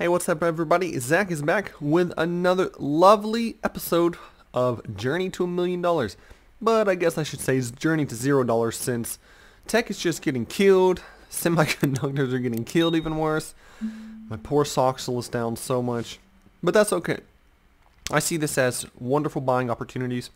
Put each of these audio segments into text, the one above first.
Hey, what's up everybody? Zach is back with another lovely episode of Journey to $1,000,000. But I guess I should say Journey to $0 since tech is just getting killed. Semiconductors are getting killed even worse. My poor Soxel is down so much. But that's okay. I see this as wonderful buying opportunities.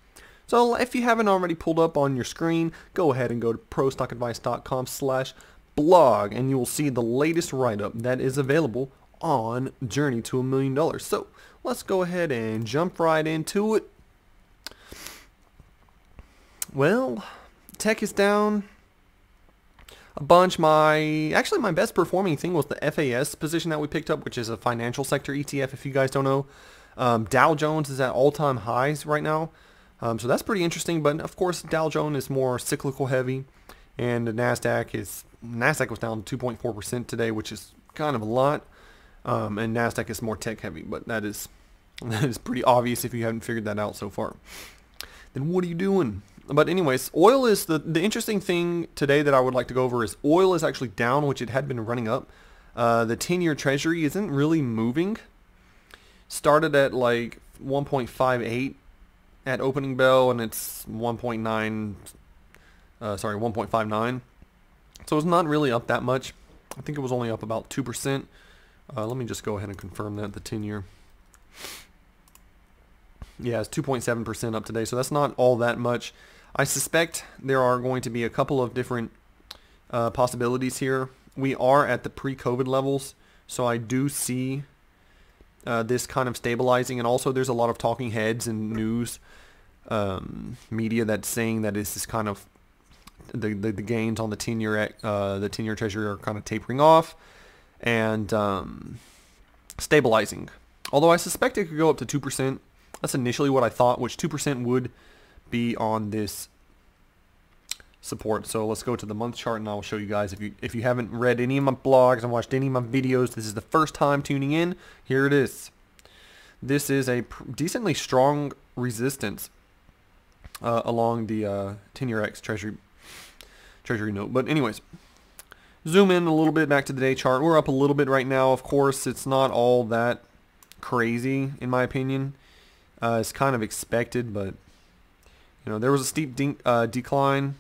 So if you haven't already pulled up on your screen, go ahead and go to prostockadvice.com/blog and you will see the latest write-up that is available on Journey to $1,000,000. So let's go ahead and jump right into it. Well, tech is down a bunch. My best performing thing was the FAS position that we picked up, which is a financial sector ETF if you guys don't know. Dow Jones is at all-time highs right now. So that's pretty interesting, but of course Dow Jones is more cyclical heavy, and the Nasdaq was down 2.4% today, which is kind of a lot. And Nasdaq is more tech heavy, but that is pretty obvious if you haven't figured that out so far. Then what are you doing? But anyways, oil is the interesting thing today that I would like to go over is oil is actually down, which it had been running up. The 10-year treasury isn't really moving. Started at like 1.58 at opening bell, and it's 1.59. So it's not really up that much. I think it was only up about 2%. Let me just go ahead and confirm that, the 10-year. Yeah, it's 2.7% up today, so that's not all that much. I suspect there are going to be a couple of different possibilities here. We are at the pre-COVID levels, so I do see this kind of stabilizing, and also there's a lot of talking heads and news media that's saying that this is kind of the gains on the 10-year treasury are kind of tapering off and stabilizing. Although I suspect it could go up to 2%. That's initially what I thought, which 2% would be on this support. So let's go to the month chart and I'll show you guys. If you haven't read any of my blogs and watched any of my videos, this is the first time tuning in. Here it is. This is a decently strong resistance along the 10-year X treasury note. But anyways, zoom in a little bit back to the day chart. We're up a little bit right now. Of course, it's not all that crazy in my opinion. It's kind of expected, but you know, there was a steep decline.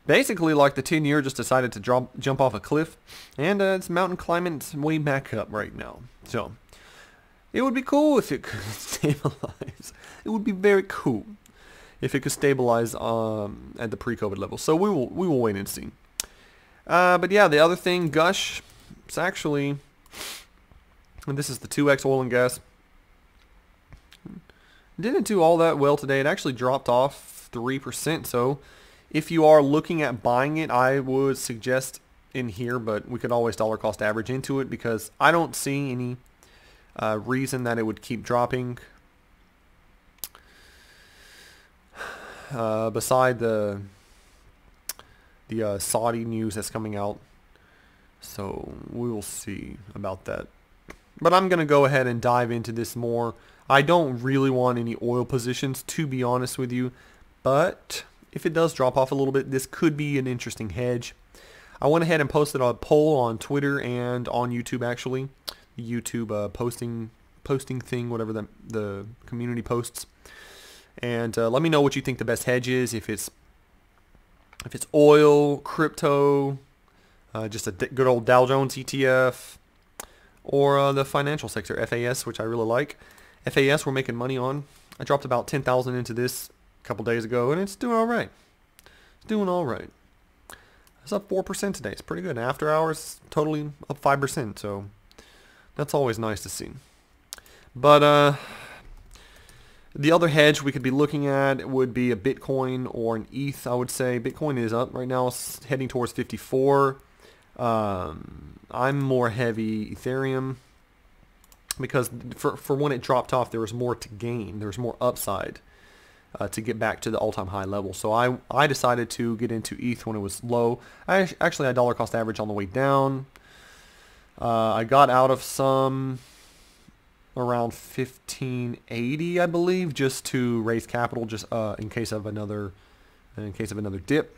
Basically, like the 10-year just decided to jump off a cliff, and it's mountain climbing its way back up right now. So it would be cool if it could stabilize. It would be very cool if it could stabilize at the pre-COVID level. So we will wait and see. But yeah, the other thing, Gush, it's actually, and this is the 2X oil and gas. Didn't do all that well today. It actually dropped off 3%. So if you are looking at buying it, I would suggest in here, but we could always dollar cost average into it because I don't see any reason that it would keep dropping. Beside the Saudi news that's coming out. So we will see about that. But I'm going to go ahead and dive into this more. I don't really want any oil positions, to be honest with you. But if it does drop off a little bit, this could be an interesting hedge. I went ahead and posted a poll on Twitter and on YouTube, actually. The YouTube posting thing, whatever the community posts. And let me know what you think the best hedge is. If it's oil, crypto, just a good old Dow Jones ETF, or the financial sector, FAS, which I really like. FAS we're making money on. I dropped about 10,000 into this a couple days ago, and it's doing all right. It's doing all right. It's up 4% today. It's pretty good. After hours, totally up 5%. So that's always nice to see. But the other hedge we could be looking at would be a Bitcoin or an ETH, I would say. Bitcoin is up right now, it's heading towards 54. I'm more heavy Ethereum because for when it dropped off, there was more to gain. There was more upside to get back to the all-time high level. So I decided to get into ETH when it was low. I dollar cost average on the way down. I got out of some around 1580, I believe, just to raise capital, just in case of another dip.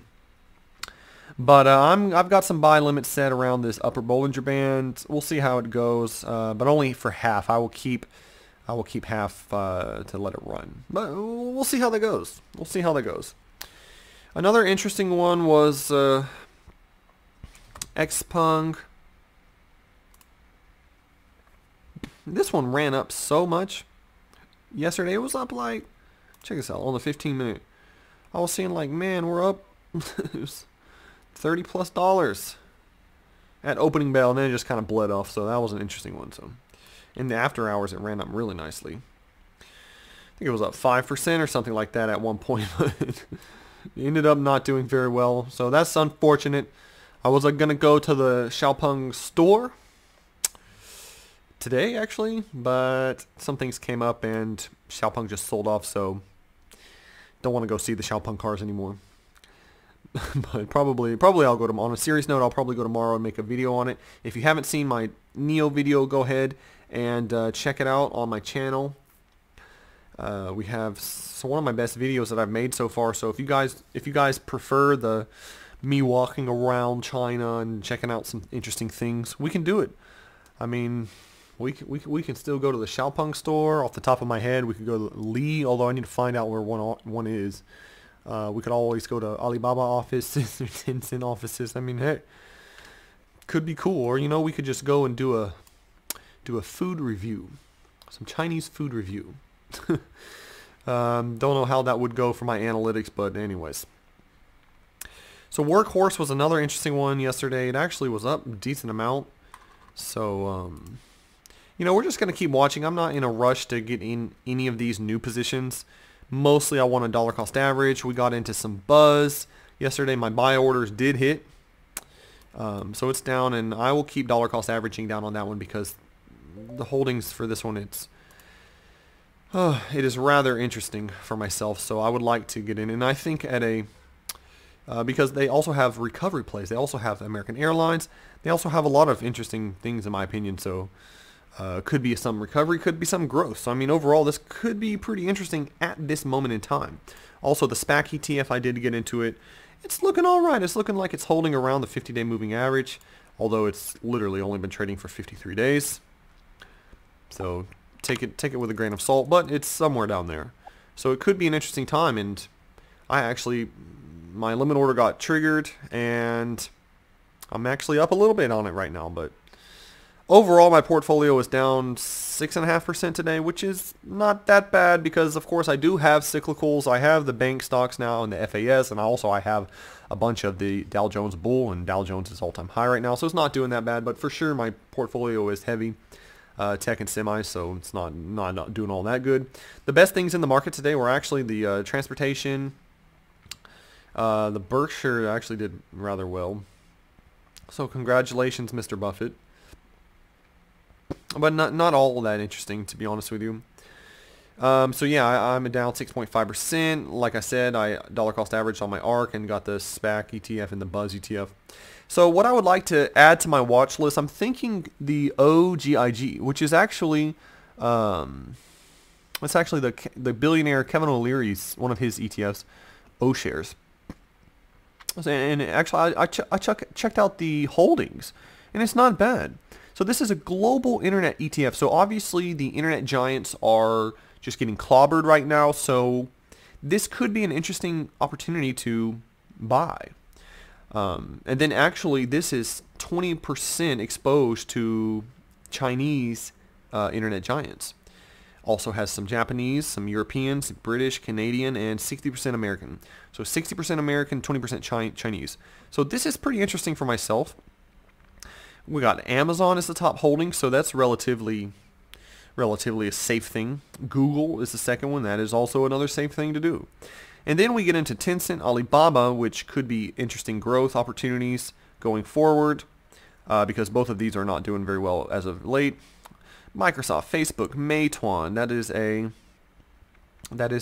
But I've got some buy limits set around this upper Bollinger Band. We'll see how it goes, but only for half. I will keep half to let it run. But we'll see how that goes. We'll see how that goes. Another interesting one was Xpeng. This one ran up so much. Yesterday it was up like, check this out, on the 15-minute. I was seeing like, man, we're up it was $30+ at opening bell, and then it just kind of bled off. So that was an interesting one. So in the after hours, it ran up really nicely. I think it was up 5% or something like that at one point, but it ended up not doing very well. So that's unfortunate. I was gonna go to the ZLParker store today actually, but some things came up and ZLParker just sold off, so don't want to go see the ZLParker cars anymore. But probably I'll go to, on a serious note, I'll probably go tomorrow and make a video on it. If you haven't seen my Neo video, go ahead and check it out on my channel. We have one of my best videos that I've made so far. So if you guys prefer me walking around China and checking out some interesting things, we can do it. I mean, we can still go to the ZLParker store. Off the top of my head, we could go to Lee, although I need to find out where one is. We could always go to Alibaba offices or Tencent offices. I mean, hey, could be cool. Or, you know, we could just go and do a food review, some Chinese food review. Don't know how that would go for my analytics, but anyways. So Workhorse was another interesting one yesterday. It actually was up a decent amount. So, you know, we're just going to keep watching. I'm not in a rush to get in any of these new positions. Mostly I want a dollar cost average. We got into some buzz. Yesterday my buy orders did hit. So it's down, and I will keep dollar cost averaging down on that one because the holdings for this one, it is rather interesting for myself. So I would like to get in, and I think at a because they also have recovery plays. They also have American Airlines. They also have a lot of interesting things in my opinion. So could be some recovery, could be some growth. So I mean, overall, this could be pretty interesting at this moment in time. Also, the SPAC ETF, I did get into it. It's looking all right. It's looking like it's holding around the 50-day moving average, although it's literally only been trading for 53 days. So take it with a grain of salt, but it's somewhere down there. So it could be an interesting time, and my limit order got triggered, and I'm actually up a little bit on it right now, but overall, my portfolio is down 6.5% today, which is not that bad because, of course, I do have cyclicals. I have the bank stocks now and the FAS, and I have a bunch of the Dow Jones Bull, and Dow Jones is all-time high right now, so it's not doing that bad. But for sure, my portfolio is heavy tech and semi, so it's not doing all that good. The best things in the market today were actually the transportation. The Berkshire actually did rather well. So congratulations, Mr. Buffett. But not all that interesting, to be honest with you. So yeah, I'm down 6.5%. Like I said, I dollar cost averaged on my ARK and got the SPAC ETF and the Buzz ETF. So what I would like to add to my watch list, I'm thinking the OGIG, which is actually it's actually the billionaire Kevin O'Leary's, one of his ETFs, O shares. And actually, I checked out the holdings, and it's not bad. So this is a global internet ETF. So obviously the internet giants are just getting clobbered right now. So this could be an interesting opportunity to buy. And then actually this is 20% exposed to Chinese internet giants. Also has some Japanese, some Europeans, British, Canadian, and 60% American. So 60% American, 20% Chinese. So this is pretty interesting for myself. We got Amazon as the top holding, so that's relatively a safe thing. Google is the second one. That is also another safe thing to do. And then we get into Tencent, Alibaba, which could be interesting growth opportunities going forward because both of these are not doing very well as of late. Microsoft, Facebook, Meituan, that is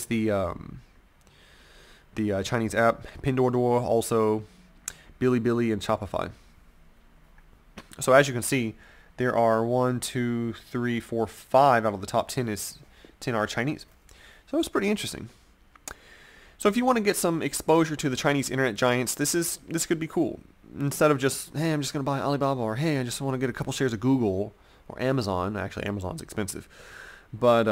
the Chinese app. Pinduoduo, also Bilibili and Shopify. So as you can see, there are 1, 2, 3, 4, 5 out of the top 10 are Chinese. So it's pretty interesting. So if you want to get some exposure to the Chinese internet giants, this could be cool. Instead of just, hey, I'm just going to buy Alibaba, or hey, I just want to get a couple shares of Google or Amazon. Actually, Amazon's expensive. But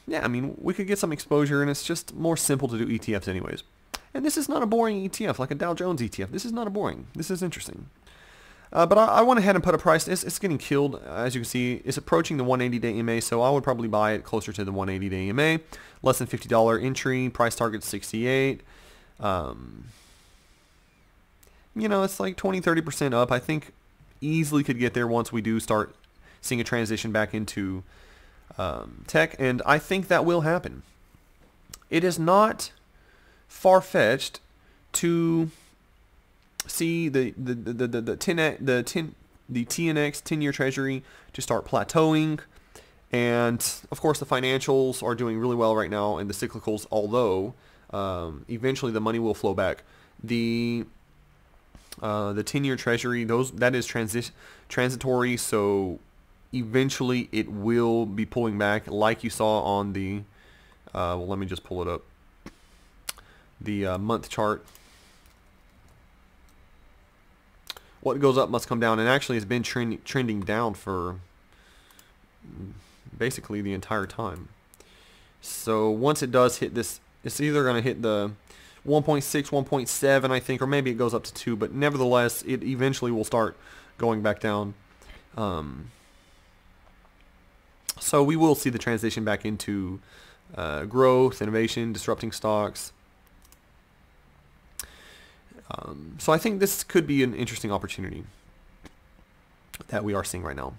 yeah, I mean, we could get some exposure, and it's just more simple to do ETFs anyways. And this is not a boring ETF like a Dow Jones ETF. This is not a boring. This is interesting. But I went ahead and put a price. It's getting killed, as you can see. It's approaching the 180-day EMA, so I would probably buy it closer to the 180-day EMA. Less than $50 entry. Price target 68. You know, it's like 20-30% up. I think easily could get there once we do start seeing a transition back into tech, and I think that will happen. It is not far-fetched to see the TNX 10-year Treasury to start plateauing, and of course the financials are doing really well right now, and the cyclicals, although eventually the money will flow back. The 10-year Treasury, that is transitory, so eventually it will be pulling back, like you saw on the well, let me just pull it up, the month chart. What goes up must come down, and actually it's been trending down for basically the entire time. So once it does hit this, it's either going to hit the 1.6, 1.7, I think, or maybe it goes up to 2, but nevertheless, it eventually will start going back down. So we will see the transition back into growth, innovation, disrupting stocks. So I think this could be an interesting opportunity that we are seeing right now.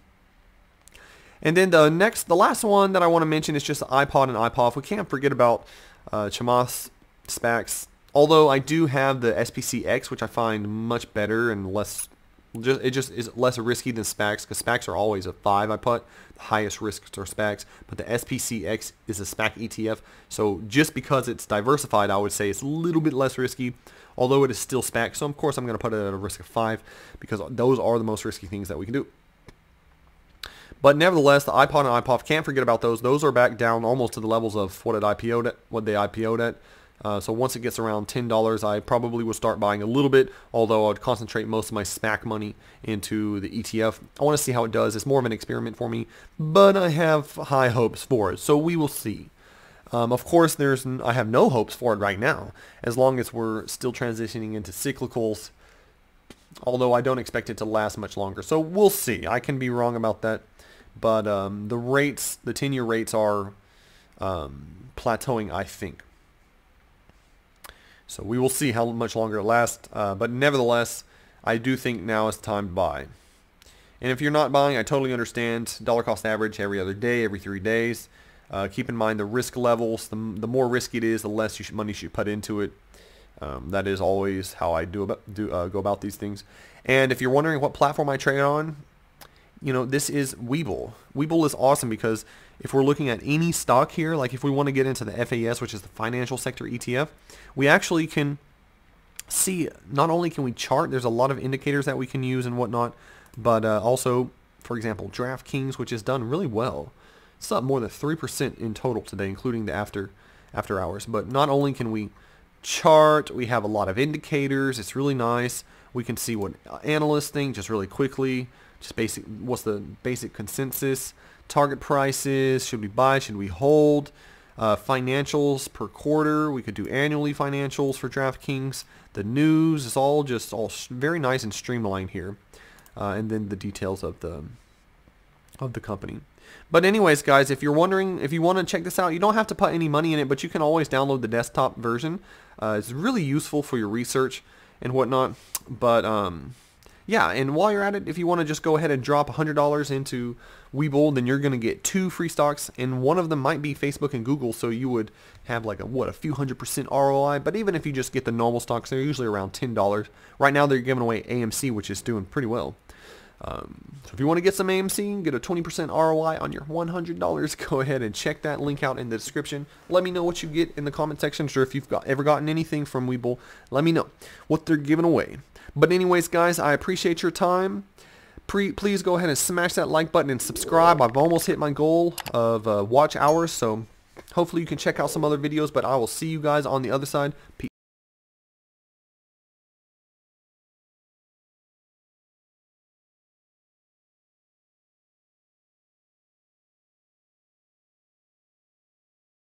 And then the last one that I want to mention is just iPod and iPof. We can't forget about Chamath's SPACs. Although I do have the SPCX, which I find much better and less. It just is less risky than SPACs, because SPACs are always a 5. I put the highest risks are SPACs, but the SPCX is a SPAC ETF. So just because it's diversified, I would say it's a little bit less risky, although it is still SPAC. So of course I'm going to put it at a risk of 5, because those are the most risky things that we can do. But nevertheless, the iPod and iPof, can't forget about those. Those are back down almost to the levels of what they IPO'd at. So once it gets around $10, I probably will start buying a little bit, although I would concentrate most of my SPAC money into the ETF. I want to see how it does. It's more of an experiment for me, but I have high hopes for it, so we will see. Of course, I have no hopes for it right now, as long as we're still transitioning into cyclicals, although I don't expect it to last much longer. So we'll see. I can be wrong about that, but the 10-year rates are plateauing, I think. So we will see how much longer it lasts. But nevertheless, I do think now is the time to buy. And if you're not buying, I totally understand. Dollar cost average every other day, every 3 days. Keep in mind the risk levels. The more risky it is, the less money you should put into it. That is always how I go about these things. And if you're wondering what platform I trade on, you know, this is Webull. Webull is awesome because if we're looking at any stock here, like if we want to get into the FAS, which is the financial sector ETF, we actually can see, not only can we chart, there's a lot of indicators that we can use and whatnot, but also, for example, DraftKings, which has done really well. It's up more than 3% in total today, including the after hours. But not only can we chart, we have a lot of indicators. It's really nice. We can see what analysts think just really quickly. Just basic, what's the basic consensus? Target prices, should we buy, should we hold? Financials per quarter, we could do annually financials for DraftKings. The news is all very nice and streamlined here. And then the details of the company. But anyways, guys, if you're wondering, if you want to check this out, you don't have to put any money in it, but you can always download the desktop version. It's really useful for your research and whatnot. But yeah, and while you're at it, if you want to just go ahead and drop $100 into Webull, then you're going to get 2 free stocks, and one of them might be Facebook and Google, so you would have like a few 100% ROI. But even if you just get the normal stocks, they're usually around $10. Right now they're giving away AMC, which is doing pretty well. So if you want to get some AMC, get a 20% ROI on your $100, go ahead and check that link out in the description. Let me know what you get in the comment section, or if you've ever gotten anything from Webull, let me know what they're giving away. But anyways, guys, I appreciate your time. Please go ahead and smash that like button and subscribe. I've almost hit my goal of watch hours, so Hopefully you can check out some other videos, but I will see you guys on the other side. Peace.